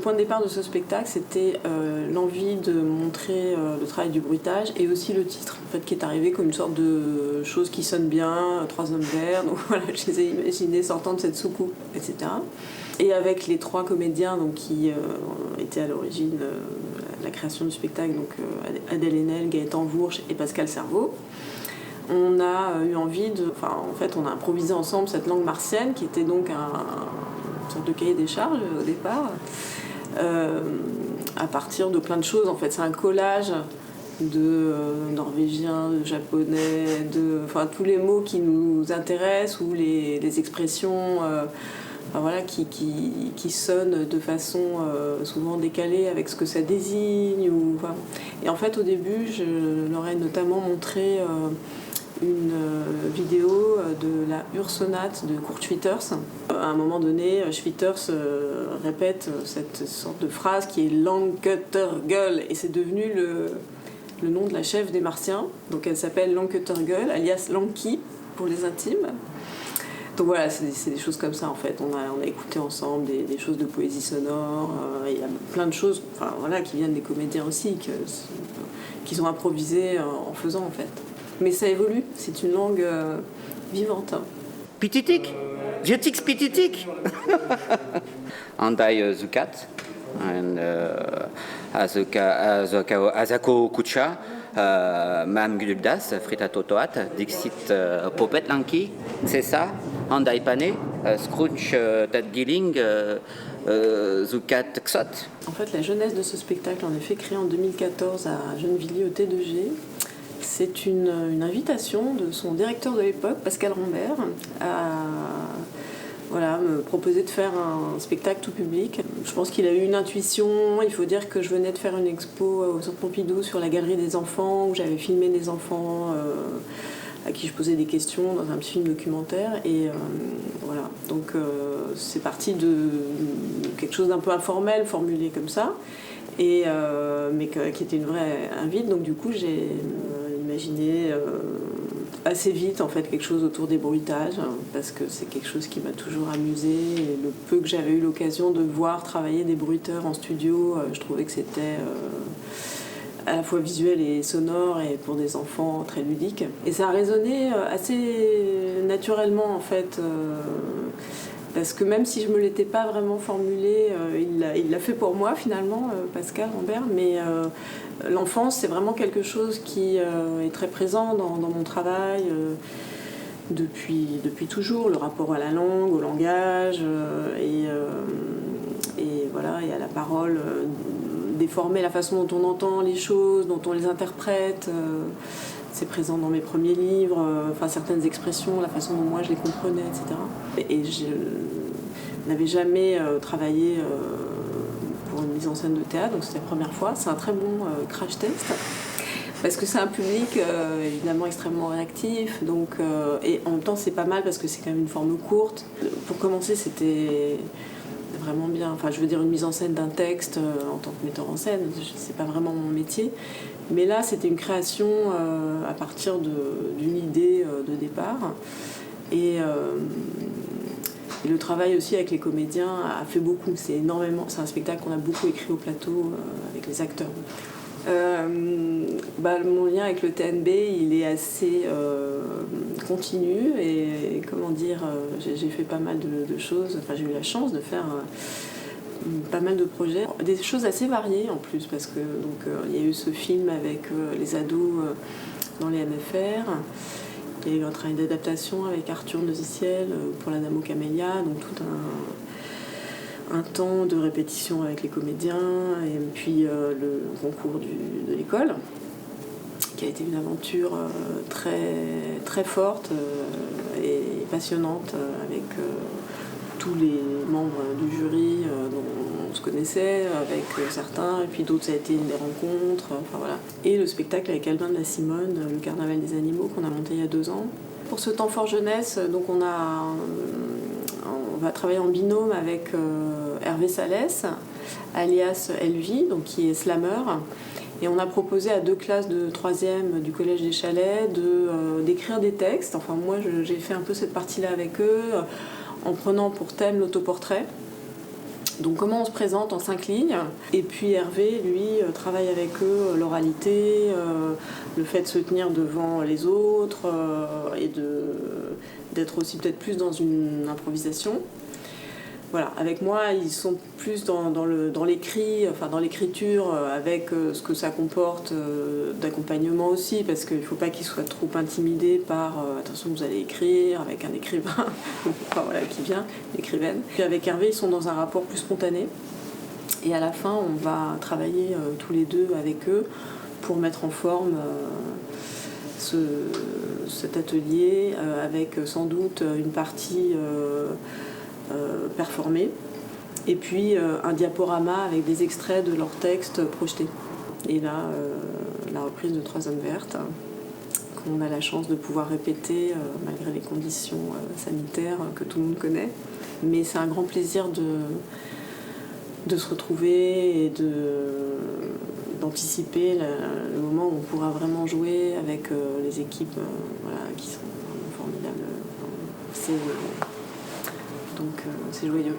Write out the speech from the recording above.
point de départ de ce spectacle, c'était l'envie de montrer le travail du bruitage et aussi le titre, en fait, qui est arrivé comme une sorte de chose qui sonne bien, trois hommes verts, donc voilà, je les ai imaginés sortant de cette soucoupe, etc. Et avec les trois comédiens donc, qui étaient à l'origine de la création du spectacle, donc Adèle Haenel, Gaëtan Vourge et Pascal Cerveau, on a eu envie de... Enfin, en fait, on a improvisé ensemble cette langue martienne, qui était donc une sorte de cahier des charges au départ, à partir de plein de choses. En fait, c'est un collage de norvégien, de japonais, enfin, tous les mots qui nous intéressent ou les expressions enfin, voilà, qui sonnent de façon souvent décalée avec ce que ça désigne. Enfin. Et en fait, au début, je leur ai notamment montré une vidéo de la Ursonate de Kurt Schwitters. À un moment donné, Schwitters répète cette sorte de phrase qui est Langkettergull, et c'est devenu le nom de la chef des Martiens. Donc elle s'appelle Langkettergull, alias Lanky pour les intimes. Donc voilà, c'est des choses comme ça en fait. On a écouté ensemble des choses de poésie sonore. Il y a plein de choses, enfin, voilà, qui viennent des comédiens aussi, qu'ils ont improvisé en faisant en fait. Mais ça évolue, c'est une langue vivante. Pititik, Jetix Pititik. Andai Zukat, Azako Kucha, Mam Guldas, Frita Totoat, Dixit Popet Lanki, c'est ça, Andai Pane, Scrooge Tadgiling, Zukat Xot. En fait, la jeunesse de ce spectacle, en effet, créé en 2014 à Gennevilliers au T2G, c'est une invitation de son directeur de l'époque, Pascal Rambert, à me proposer de faire un spectacle tout public. Je pense qu'il a eu une intuition. Il faut dire que je venais de faire une expo au Centre Pompidou sur la galerie des enfants, où j'avais filmé des enfants à qui je posais des questions dans un petit film documentaire. Et voilà, donc c'est parti de quelque chose d'un peu informel, formulé comme ça, mais qui était une vraie invite. Donc du coup, j'ai imaginé assez vite en fait quelque chose autour des bruitages, parce que c'est quelque chose qui m'a toujours amusée, et le peu que j'avais eu l'occasion de voir travailler des bruiteurs en studio, je trouvais que c'était à la fois visuel et sonore, et pour des enfants très ludique. Et ça a résonné assez naturellement en fait, parce que même si je ne me l'étais pas vraiment formulé, il l'a fait pour moi finalement, Pascal Rambert, mais l'enfance c'est vraiment quelque chose qui est très présent dans mon travail depuis toujours, le rapport à la langue, au langage, et voilà, et à la parole, déformer la façon dont on entend les choses, dont on les interprète. C'est présent dans mes premiers livres, certaines expressions, la façon dont moi je les comprenais, etc. Et je n'avais jamais travaillé pour une mise en scène de théâtre, donc c'était la première fois. C'est un très bon crash test, parce que c'est un public évidemment extrêmement réactif, donc, et en même temps c'est pas mal parce que c'est quand même une forme courte. Pour commencer, c'était vraiment bien. Enfin, je veux dire, une mise en scène d'un texte en tant que metteur en scène, c'est pas vraiment mon métier. Mais là, c'était une création à partir d'une idée de départ. Et le travail aussi avec les comédiens a fait beaucoup. C'est un spectacle qu'on a beaucoup écrit au plateau avec les acteurs. Mon lien avec le TNB, il est assez continu, et comment dire, j'ai fait pas mal de choses. Enfin, j'ai eu la chance de faire pas mal de projets, des choses assez variées en plus, parce que il y a eu ce film avec les ados dans les MFR. Il y a eu un travail d'adaptation avec Arthur Neuziciel pour la Dame aux Camélias, donc tout un temps de répétition avec les comédiens, et puis le concours de l'école, qui a été une aventure très, très forte et passionnante, avec tous les membres du jury dont on se connaissait, avec certains, et puis d'autres ça a été des rencontres, voilà. Et le spectacle avec Albin de la Simone, le Carnaval des animaux, qu'on a monté il y a 2 ans. Pour ce temps fort jeunesse, donc on va travailler en binôme avec Hervé Salès, alias Elvie, donc qui est slammer. Et on a proposé à 2 classes de 3e du Collège des Chalets d'écrire des textes. Enfin, moi, j'ai fait un peu cette partie-là avec eux, en prenant pour thème l'autoportrait. Donc comment on se présente en 5 lignes. Et puis Hervé, lui, travaille avec eux l'oralité, le fait de se tenir devant les autres et d'être aussi peut-être plus dans une improvisation. Voilà, avec moi, ils sont plus dans l'écrit, enfin dans l'écriture, avec ce que ça comporte d'accompagnement aussi, parce qu'il ne faut pas qu'ils soient trop intimidés par attention, vous allez écrire avec un écrivain, enfin, voilà, qui vient, une écrivaine. Puis avec Hervé, ils sont dans un rapport plus spontané. Et à la fin, on va travailler tous les deux avec eux pour mettre en forme cet atelier, avec sans doute une partie performés, et puis un diaporama avec des extraits de leurs textes projetés. Et là, la reprise de 3 hommes vertes, qu'on a la chance de pouvoir répéter malgré les conditions sanitaires que tout le monde connaît. Mais c'est un grand plaisir de se retrouver et d'anticiper le moment où on pourra vraiment jouer avec les équipes voilà, qui sont vraiment formidables. Donc c'est joyeux.